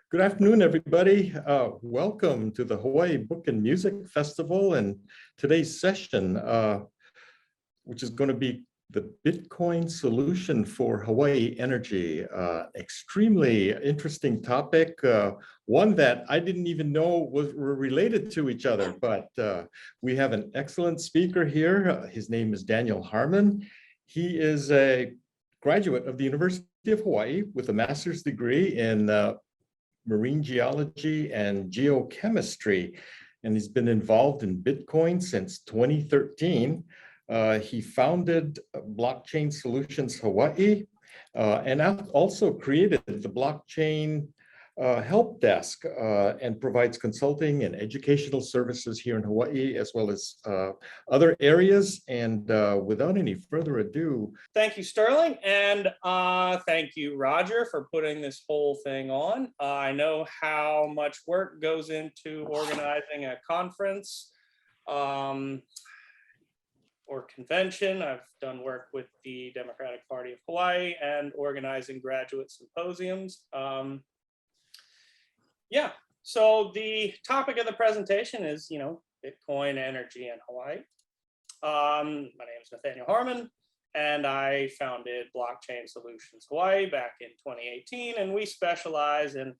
Good afternoon, everybody. Welcome to the Hawaii Book and Music Festival and today's session, which is going to be the Bitcoin solution for Hawaii energy. Extremely interesting topic, one that I didn't even know were related to each other, but we have an excellent speaker here. His name is Nathaniel Harmon. He is a graduate of the University of Hawaii with a master's degree in Marine Geology and Geochemistry, and he's been involved in Bitcoin since 2013. He founded Blockchain Solutions Hawai and also created the Blockchain Helpdesk and provides consulting and educational services here in Hawaii, as well as other areas. And without any further ado. Thank you, Sterling. And thank you, Roger, for putting this whole thing on. I know how much work goes into organizing a conference or convention. I've done work with the Democratic Party of Hawaii and organizing graduate symposiums. Yeah, so the topic of the presentation is, Bitcoin energy in Hawaii. My name is Nathaniel Harmon, and I founded Blockchain Solutions Hawai back in 2018, and we specialize in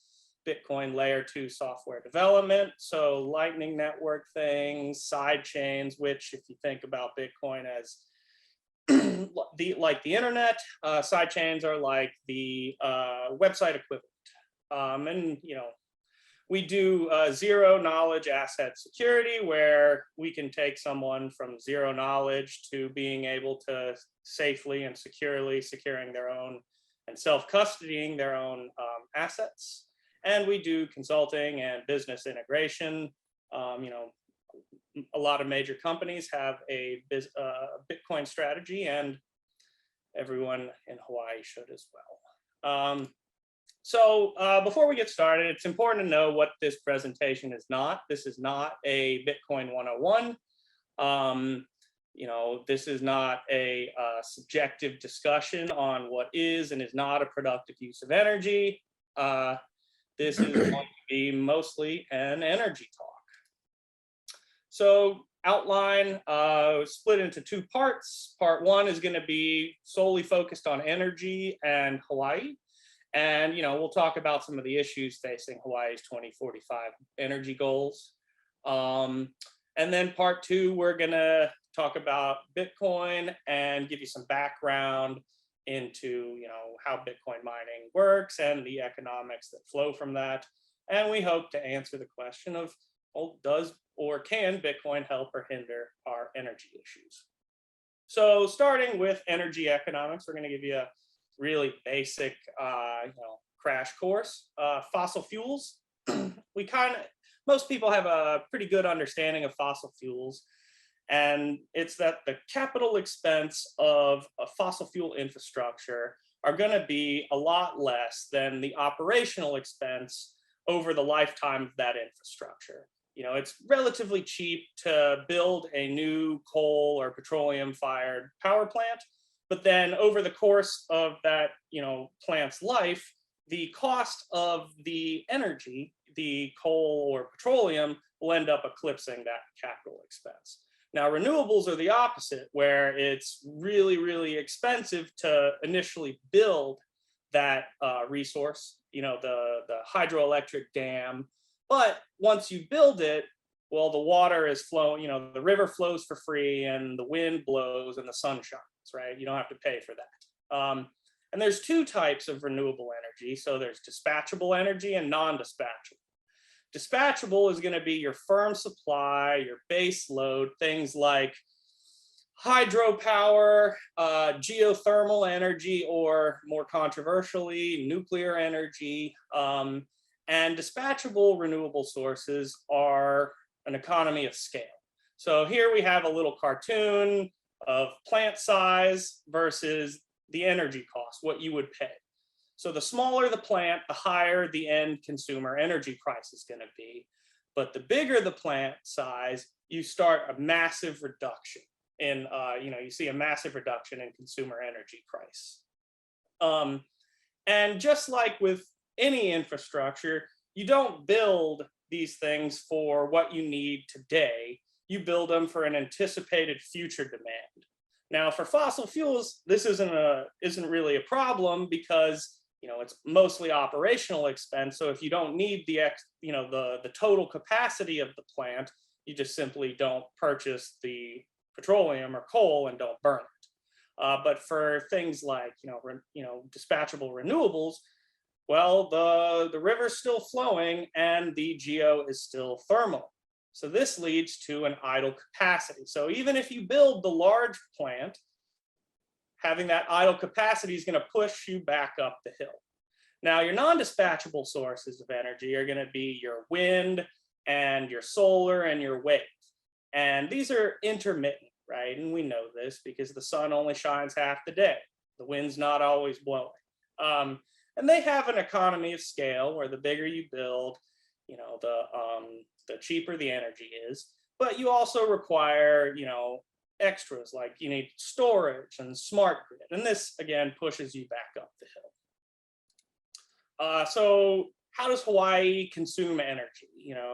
Bitcoin layer 2 software development. So Lightning Network things, sidechains, which if you think about Bitcoin as like the internet, sidechains are like the website equivalent. And we do zero knowledge asset security, where we can take someone from zero knowledge to being able to safely and securely securing their own and self-custodying their own assets. And we do consulting and business integration. A lot of major companies have a Bitcoin strategy, and everyone in Hawaii should as well. So before we get started, it's important to know what this presentation is not. This is not a Bitcoin 101. This is not a subjective discussion on what is and is not a productive use of energy. This is going to be mostly an energy talk. So outline split into two parts. Part one is going to be solely focused on energy and Hawaii. And, we'll talk about some of the issues facing Hawaii's 2045 energy goals. And then part two, we're going to talk about Bitcoin and give you some background into, how Bitcoin mining works and the economics that flow from that. And we hope to answer the question of, well, does or can Bitcoin help or hinder our energy issues? So starting with energy economics, we're going to give you a really basic, crash course. Fossil fuels. Most people have a pretty good understanding of fossil fuels, and it's that the capital expense of a fossil fuel infrastructure are going to be a lot less than the operational expense over the lifetime of that infrastructure. It's relatively cheap to build a new coal or petroleum-fired power plant. But then over the course of that, plant's life, the cost of the energy, the coal or petroleum, will end up eclipsing that capital expense. Now, renewables are the opposite, where it's really, really expensive to initially build that resource, the hydroelectric dam. But once you build it, well, the water is flowing, the river flows for free, and the wind blows and the sun shines. Right? You don't have to pay for that. And there's two types of renewable energy. So there's dispatchable energy and non-dispatchable. Dispatchable is going to be your firm supply, your base load, things like hydropower, geothermal energy, or more controversially, nuclear energy. And dispatchable renewable sources are an economy of scale. So here we have a little cartoon of plant size versus the energy cost, what you would pay. So the smaller the plant, the higher the end consumer energy price is going to be. But the bigger the plant size, you start a massive reduction in, you see a massive reduction in consumer energy price. And just like with any infrastructure, you don't build these things for what you need today. You build them for an anticipated future demand. Now, for fossil fuels, this isn't really a problem because it's mostly operational expense. So if you don't need the total capacity of the plant, you just simply don't purchase the petroleum or coal and don't burn it. But for things like dispatchable renewables, well, the river's still flowing and the geo is still thermal. So this leads to an idle capacity. So even if you build the large plant, having that idle capacity is going to push you back up the hill. Now, your non-dispatchable sources of energy are going to be your wind and your solar and your wave. And these are intermittent, right? And we know this because the sun only shines half the day. The wind's not always blowing. And they have an economy of scale where the bigger you build, the cheaper the energy is. But you also require, extras like you need storage and smart grid. And this, again, pushes you back up the hill. So how does Hawaii consume energy?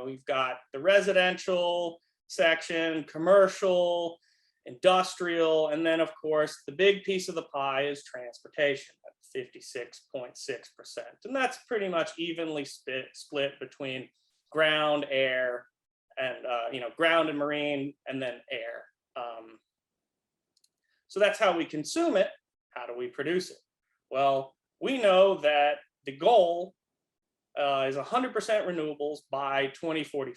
We've got the residential section, commercial, industrial, and then of course the big piece of the pie is transportation at 56.6%. And that's pretty much evenly split between ground, air, and ground and marine, and then air. So that's how we consume it. How do we produce it? Well, we know that the goal is 100% renewables by 2045.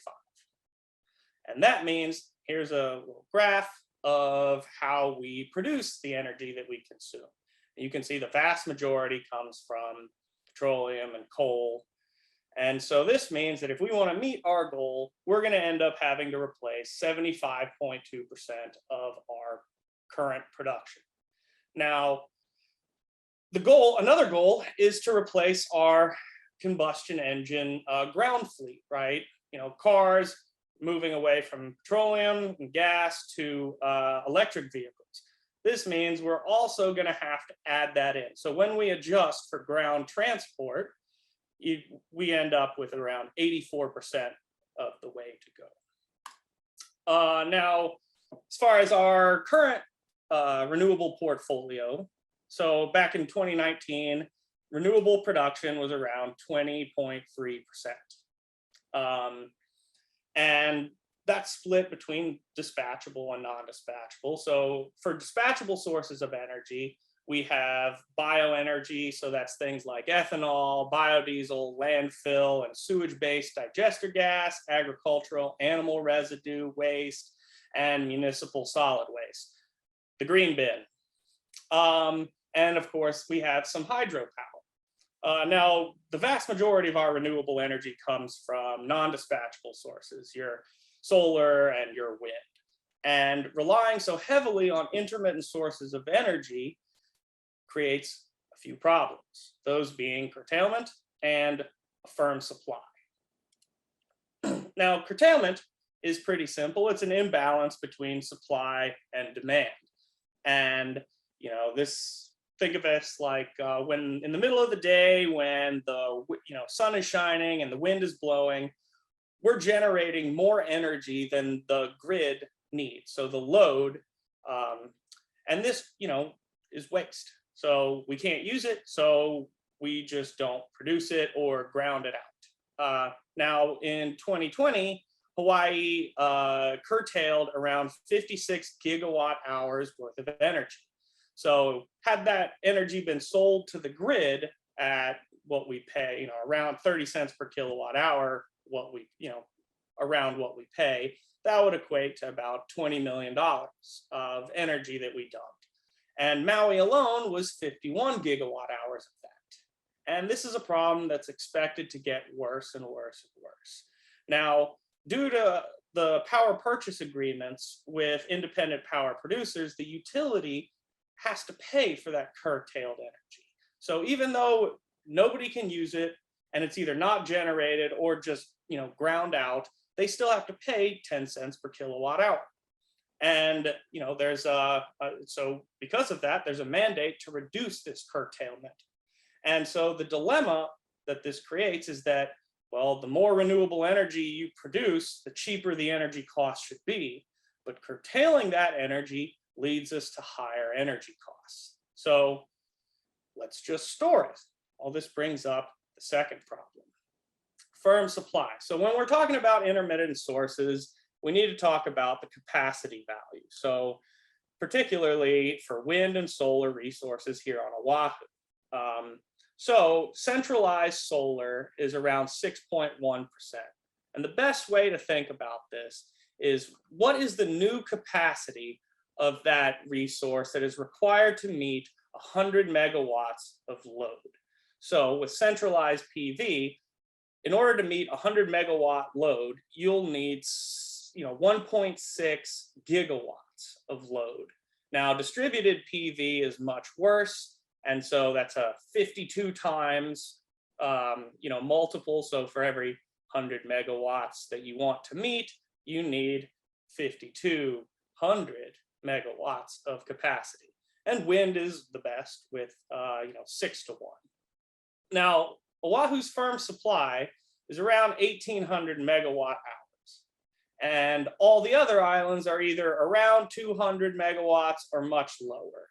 And that means here's a little graph of how we produce the energy that we consume. You can see the vast majority comes from petroleum and coal. And so this means that if we want to meet our goal, we're going to end up having to replace 75.2% of our current production. Now, another goal is to replace our combustion engine ground fleet, right? Cars moving away from petroleum and gas to electric vehicles. This means we're also going to have to add that in. So when we adjust for ground transport, we end up with around 84% of the way to go. Now, as far as our current renewable portfolio, so back in 2019, renewable production was around 20.3%. And that's split between dispatchable and non-dispatchable. So for dispatchable sources of energy, we have bioenergy. So that's things like ethanol, biodiesel, landfill, and sewage-based digester gas, agricultural, animal residue waste, and municipal solid waste, the green bin. And of course, we have some hydropower. Now, the vast majority of our renewable energy comes from non-dispatchable sources, your solar and your wind. And relying so heavily on intermittent sources of energy creates a few problems, those being curtailment and a firm supply. Now, curtailment is pretty simple. It's an imbalance between supply and demand. And, think of it like when in the middle of the day, when the sun is shining and the wind is blowing, we're generating more energy than the grid needs. So the load, and this, is waste. So we can't use it. So we just don't produce it or ground it out. Now in 2020, Hawaii curtailed around 56 gigawatt hours worth of energy. So had that energy been sold to the grid at what we pay, around 30 cents per kilowatt hour, around what we pay, that would equate to about $20 million of energy that we dumped. And Maui alone was 51 gigawatt hours of that. And this is a problem that's expected to get worse and worse and worse. Now, due to the power purchase agreements with independent power producers, the utility has to pay for that curtailed energy. So even though nobody can use it and it's either not generated or just ground out, they still have to pay 10 cents per kilowatt hour. And there's so because of that, there's a mandate to reduce this curtailment. And so the dilemma that this creates is that Well, the more renewable energy you produce, the cheaper the energy cost should be. But curtailing that energy leads us to higher energy costs. So let's just store it. Well, this brings up the second problem, firm supply. So when we're talking about intermittent sources, we need to talk about the capacity value. So particularly for wind and solar resources here on Oahu. So centralized solar is around 6.1%. And the best way to think about this is, what is the new capacity of that resource that is required to meet 100 megawatts of load? So with centralized PV, in order to meet 100 megawatt load, you'll need 1.6 gigawatts of load. Now, distributed PV is much worse. And so that's a 52 times multiple. So for every 100 megawatts that you want to meet, you need 5,200 megawatts of capacity. And wind is the best with 6 to 1. Now, Oahu's firm supply is around 1,800 megawatt hours. And all the other islands are either around 200 megawatts or much lower.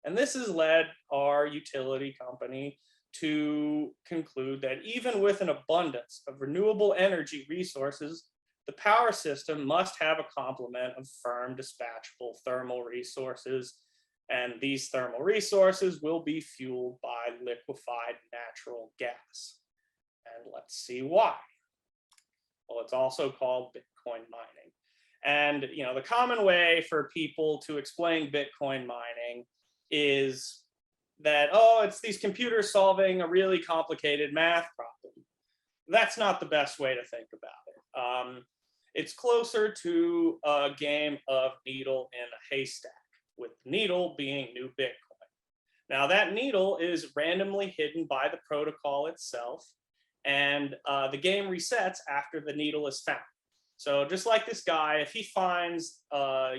And this has led our utility company to conclude that even with an abundance of renewable energy resources, the power system must have a complement of firm dispatchable thermal resources. And these thermal resources will be fueled by liquefied natural gas. And let's see why. Well, it's also called Bitcoin mining. And the common way for people to explain Bitcoin mining is that, oh, it's these computers solving a really complicated math problem. That's not the best way to think about it. It's closer to a game of needle in a haystack, with needle being new Bitcoin. Now, that needle is randomly hidden by the protocol itself, and the game resets after the needle is found. So just like this guy, if he finds the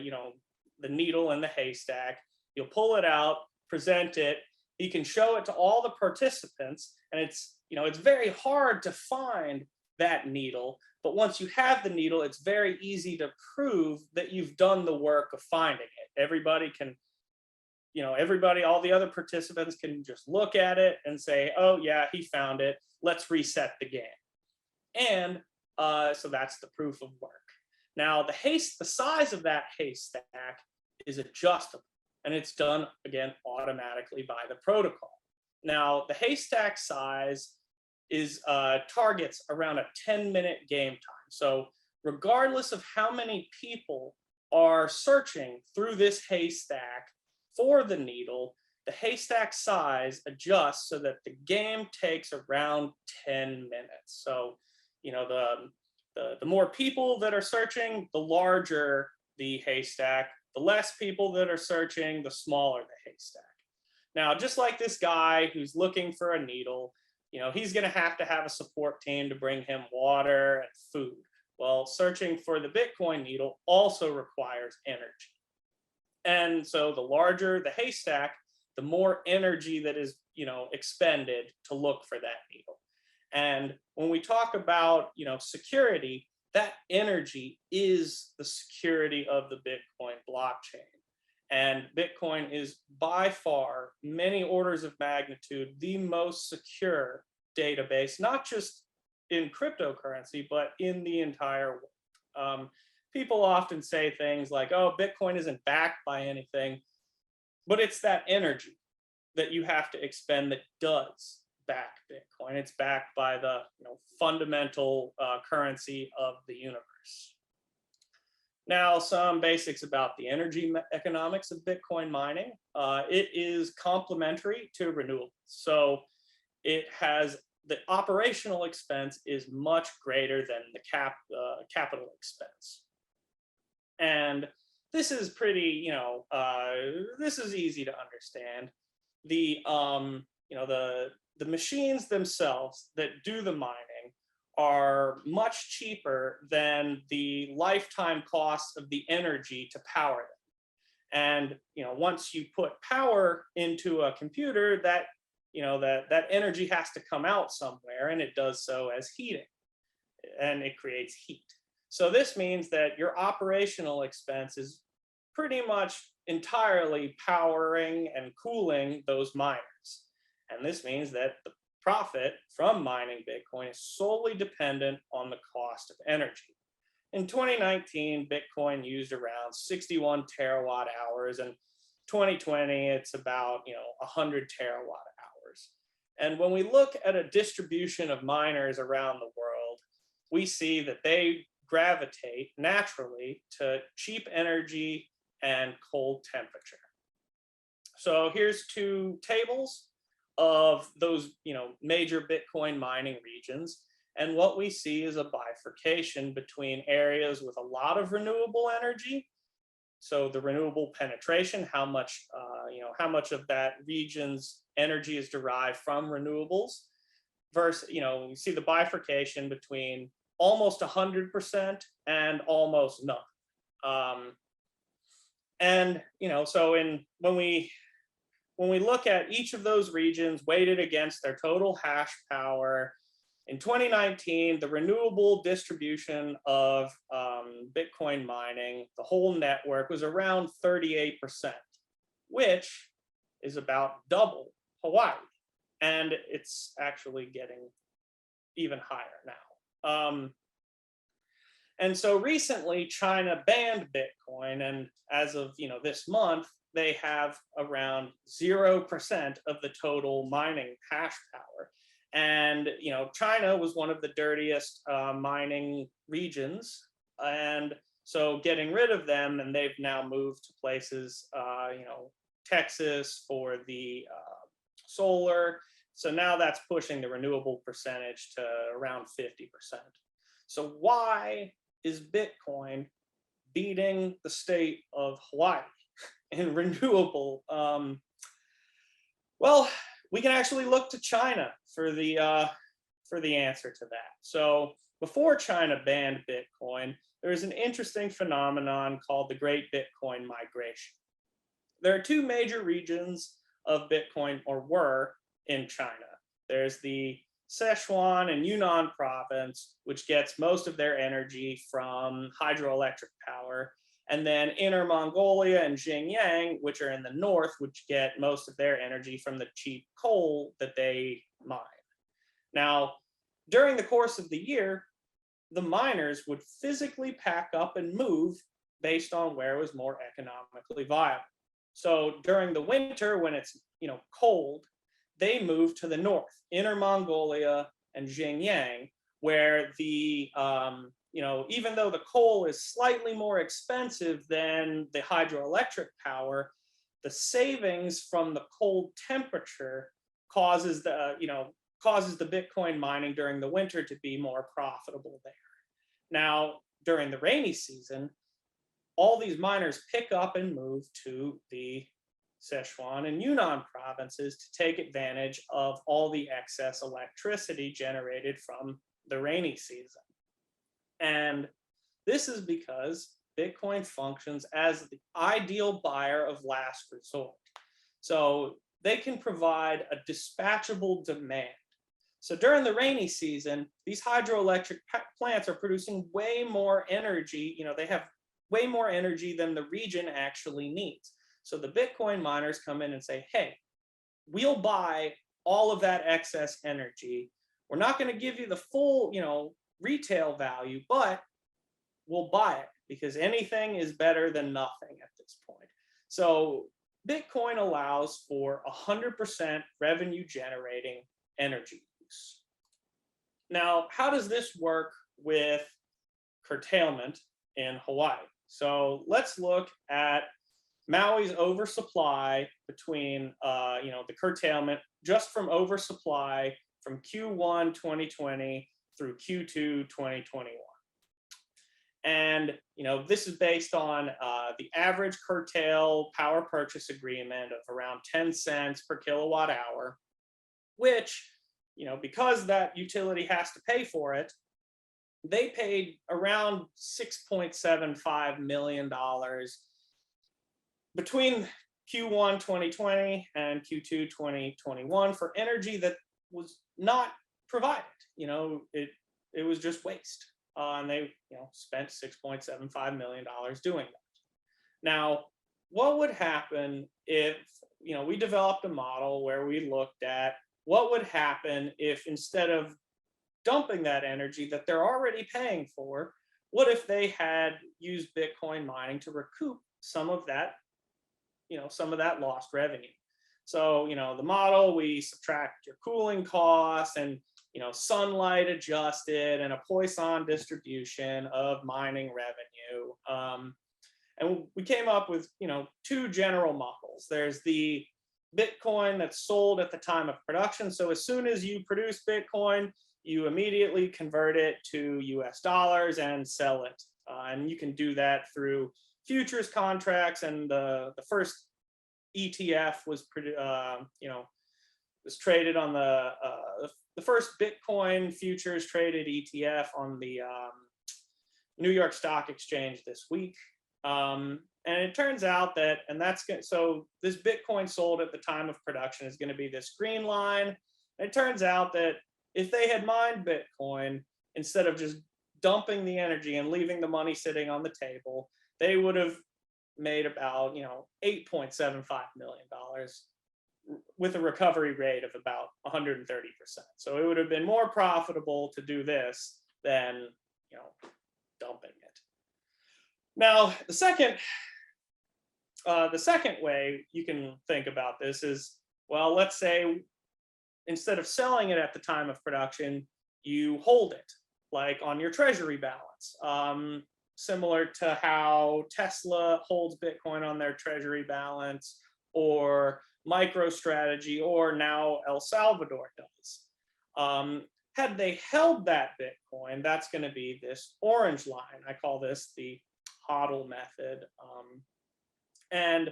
needle in the haystack, you'll pull it out, present it. He can show it to all the participants, and it's very hard to find that needle. But once you have the needle, it's very easy to prove that you've done the work of finding it. Everybody can, all the other participants can just look at it and say, oh yeah, he found it. Let's reset the game. And so that's the proof of work. Now, the size of that haystack is adjustable. And it's done, again, automatically by the protocol. Now, the haystack size is targets around a 10-minute game time. So regardless of how many people are searching through this haystack for the needle, the haystack size adjusts so that the game takes around 10 minutes. So, the more people that are searching, the larger the haystack. The less people that are searching, the smaller the haystack. Now, just like this guy who's looking for a needle, he's going to have a support team to bring him water and food. Well, searching for the Bitcoin needle also requires energy. And so the larger the haystack, the more energy that is, expended to look for that needle. And when we talk about, security, that energy is the security of the Bitcoin blockchain. And Bitcoin is by far, many orders of magnitude, the most secure database, not just in cryptocurrency, but in the entire world. People often say things like, oh, Bitcoin isn't backed by anything, but it's that energy that you have to expend that does back Bitcoin. It's backed by the fundamental currency of the universe. Now, some basics about the energy economics of Bitcoin mining. It is complementary to renewables. So it has, the operational expense is much greater than the capital expense. And this is pretty, this is easy to understand. The machines themselves that do the mining are much cheaper than the lifetime cost of the energy to power them. And once you put power into a computer, that that energy has to come out somewhere, and it does so as heating, and it creates heat. So this means that your operational expense is pretty much entirely powering and cooling those miners. And this means that the profit from mining Bitcoin is solely dependent on the cost of energy. In 2019, Bitcoin used around 61 terawatt hours, and 2020, it's about 100 terawatt hours. And when we look at a distribution of miners around the world, we see that they gravitate naturally to cheap energy and cold temperature. So here's two tables of those major Bitcoin mining regions. And what we see is a bifurcation between areas with a lot of renewable energy. So the renewable penetration, how much of that region's energy is derived from renewables, versus, you see the bifurcation between almost 100% and almost none. So when we look at each of those regions weighted against their total hash power, in 2019, the renewable distribution of Bitcoin mining, the whole network, was around 38%, which is about double Hawaii. And it's actually getting even higher now. And so recently, China banned Bitcoin, and as of this month, they have around 0% of the total mining hash power. And China was one of the dirtiest mining regions, and so getting rid of them, and they've now moved to places, Texas for the solar. So now that's pushing the renewable percentage to around 50%. So why is Bitcoin beating the state of Hawaii in renewable? Well, we can actually look to China for the answer to that. So before China banned Bitcoin, there was an interesting phenomenon called the Great Bitcoin Migration. There are two major regions of Bitcoin, or were, in China. There's the Sichuan and Yunnan province, which gets most of their energy from hydroelectric power, and then Inner Mongolia and Xinjiang, which are in the north, which get most of their energy from the cheap coal that they mine. Now, during the course of the year, the miners would physically pack up and move based on where it was more economically viable. So during the winter, when it's cold, they move to the north, Inner Mongolia and Xinjiang, where the even though the coal is slightly more expensive than the hydroelectric power, the savings from the cold temperature causes the Bitcoin mining during the winter to be more profitable there. Now, during the rainy season, all these miners pick up and move to the Sichuan and Yunnan provinces to take advantage of all the excess electricity generated from the rainy season. And this is because Bitcoin functions as the ideal buyer of last resort. So they can provide a dispatchable demand. So during the rainy season, these hydroelectric plants are producing way more energy. They have way more energy than the region actually needs. So the Bitcoin miners come in and say, hey, we'll buy all of that excess energy. We're not going to give you the full, retail value, but we'll buy it because anything is better than nothing at this point. So Bitcoin allows for 100% revenue generating energy use. Now, how does this work with curtailment in Hawaii? So let's look at Maui's oversupply between, the curtailment just from oversupply from Q1 2020 through Q2 2021. And, this is based on the average curtail power purchase agreement of around 10 cents per kilowatt hour, which, because that utility has to pay for it, they paid around $6.75 million between Q1 2020 and Q2 2021 for energy that was not provided. It was just waste. And they spent $6.75 million doing that. Now, what would happen if we developed a model where we looked at what would happen if, instead of dumping that energy that they're already paying for, what if they had used Bitcoin mining to recoup some of that lost revenue? So, the model, we subtract your cooling costs and, sunlight adjusted and a Poisson distribution of mining revenue. And we came up with, two general models. There's the Bitcoin that's sold at the time of production. So as soon as you produce Bitcoin, you immediately convert it to US dollars and sell it. And you can do that through futures contracts. And the first ETF was traded on the first Bitcoin futures traded ETF on the New York Stock Exchange this week. And it turns out that, so this Bitcoin sold at the time of production is going to be this green line. And it turns out that if they had mined Bitcoin, instead of just dumping the energy and leaving the money sitting on the table, they would have made about, $8.75 million with a recovery rate of about 130%. So it would have been more profitable to do this than, dumping it. Now, the second way you can think about this is, well, let's say instead of selling it at the time of production, you hold it, like on your treasury balance, similar to how Tesla holds Bitcoin on their treasury balance, or MicroStrategy, or now El Salvador does. Had they held that Bitcoin, that's going to be this orange line. I call this the HODL method. And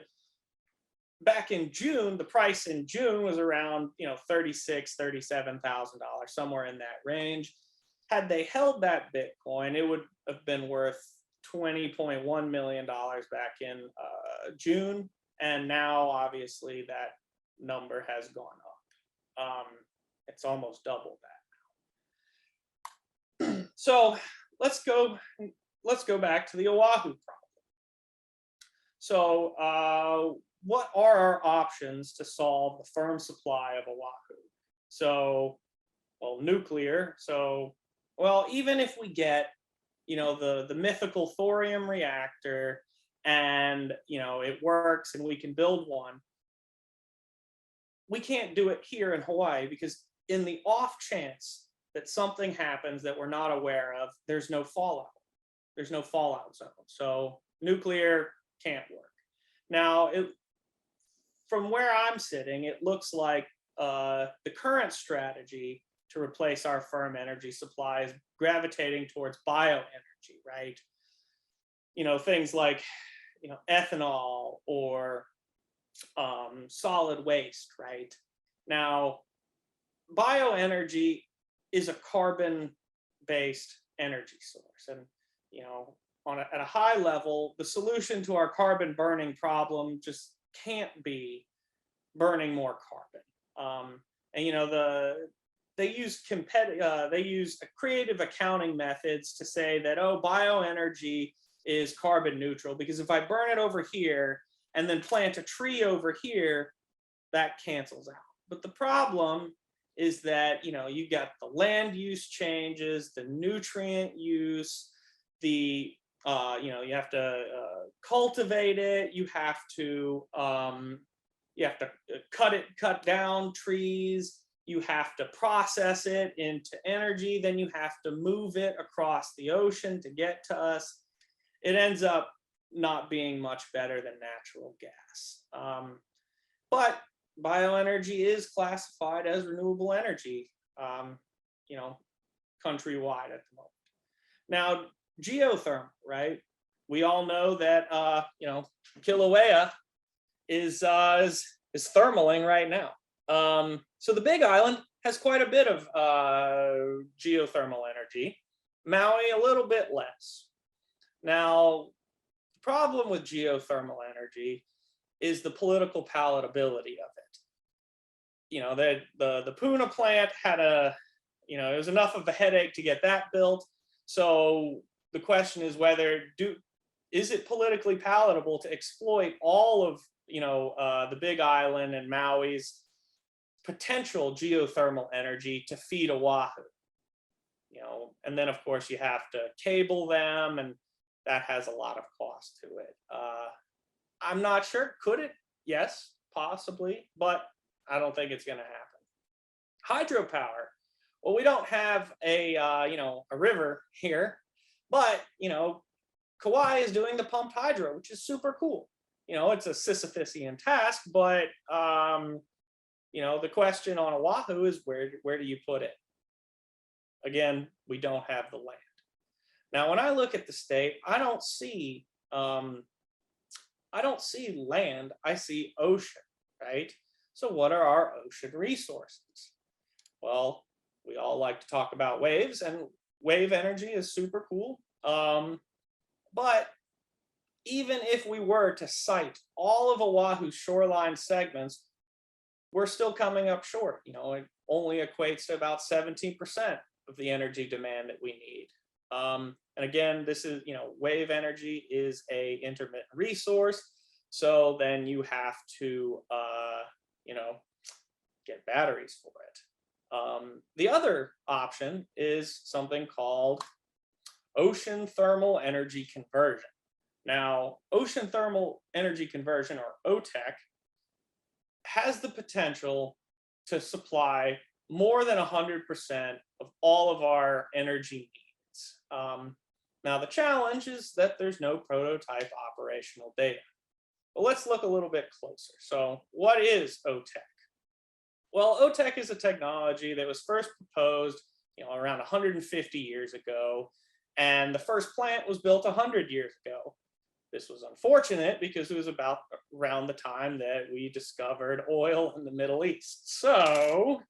back in June, the price in June was around $36,000, $37,000, somewhere in that range. Had they held that Bitcoin, it would have been worth $20.1 million back in June. And now, obviously, that number has gone up. It's almost double that now. So let's go back to the Oahu problem. So what are our options to solve the firm supply of Oahu? So, well, nuclear. So, well, even if we get, the mythical thorium reactor, and it works and we can build one, we can't do it here in Hawaii, because in the off chance that something happens that we're not aware of, there's no fallout. There's no fallout zone. So nuclear can't work. Now, from where I'm sitting, it looks like the current strategy to replace our firm energy supply is gravitating towards bioenergy, right? Things like, ethanol or solid waste, right? Now, bioenergy is a carbon-based energy source. And, at a high level, the solution to our carbon burning problem just can't be burning more carbon. They use creative accounting methods to say that, oh, bioenergy is carbon neutral, because if I burn it over here and then plant a tree over here, that cancels out. But the problem is that, you got the land use changes, the nutrient use, you have to cultivate it, you have to cut down trees, you have to process it into energy, then you have to move it across the ocean to get to us. It ends up not being much better than natural gas. But bioenergy is classified as renewable energy, countrywide at the moment. Now, geothermal, right? We all know that, Kilauea is thermaling right now. So the Big Island has quite a bit of geothermal energy. Maui, a little bit less. Now, the problem with geothermal energy is the political palatability of it. The Puna plant had it was enough of a headache to get that built. So the question is whether is it politically palatable to exploit all of the Big Island and Maui's potential geothermal energy to feed Oahu. And then of course you have to cable them, and that has a lot of cost to it. I'm not sure. Could it? Yes, possibly, but I don't think it's going to happen. Hydropower. Well, we don't have a river here, but Kauai is doing the pumped hydro, which is super cool. It's a Sisyphusian task, but the question on Oahu is where do you put it? Again, we don't have the land. Now, when I look at the state, I don't see land, I see ocean, right? So what are our ocean resources? Well, we all like to talk about waves, and wave energy is super cool. But even if we were to cite all of Oahu's shoreline segments, we're still coming up short. It only equates to about 17% of the energy demand that we need. And again, this is, wave energy is a intermittent resource. So then you have to, get batteries for it. The other option is something called ocean thermal energy conversion. Now, ocean thermal energy conversion, or OTEC, has the potential to supply more than 100% of all of our energy needs. Now, the challenge is that there's no prototype operational data. But let's look a little bit closer. So what is OTEC? Well, OTEC is a technology that was first proposed around 150 years ago, and the first plant was built 100 years ago. This was unfortunate because it was about around the time that we discovered oil in the Middle East. So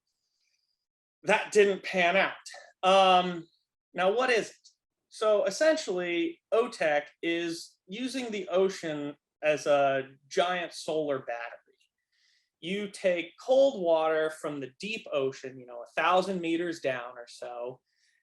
that didn't pan out. Now, what is it? So essentially, OTEC is using the ocean as a giant solar battery. You take cold water from the deep ocean, 1,000 meters down or so,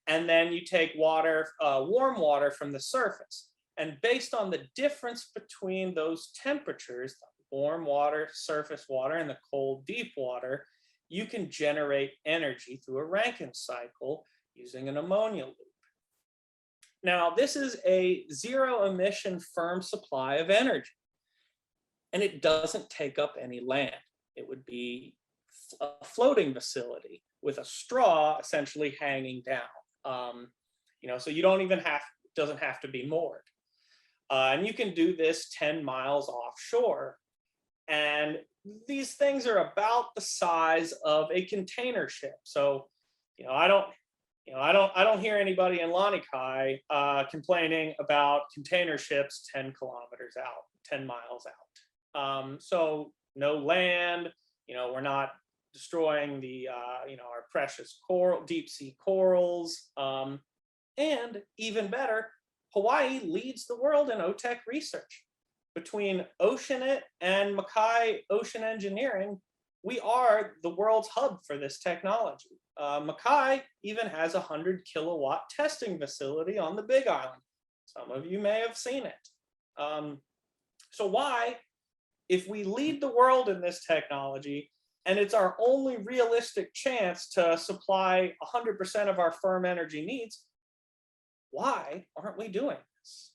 and then you take water, warm water from the surface. And based on the difference between those temperatures, the warm water, surface water, and the cold, deep water, you can generate energy through a Rankine cycle using an ammonia loop. Now, this is a zero-emission firm supply of energy, and it doesn't take up any land. It would be a floating facility with a straw essentially hanging down. So you don't even doesn't have to be moored. And you can do this 10 miles offshore. And these things are about the size of a container ship. So, I don't hear anybody in Lanikai complaining about container ships 10 kilometers out, 10 miles out. So no land, we're not destroying the, our precious deep sea corals. And even better, Hawaii leads the world in OTEC research. Between Oceanit and Mackay Ocean Engineering, we are the world's hub for this technology. Mackay even has a 100 kilowatt testing facility on the Big Island. Some of you may have seen it. So why, if we lead the world in this technology, and it's our only realistic chance to supply 100% of our firm energy needs, why aren't we doing this?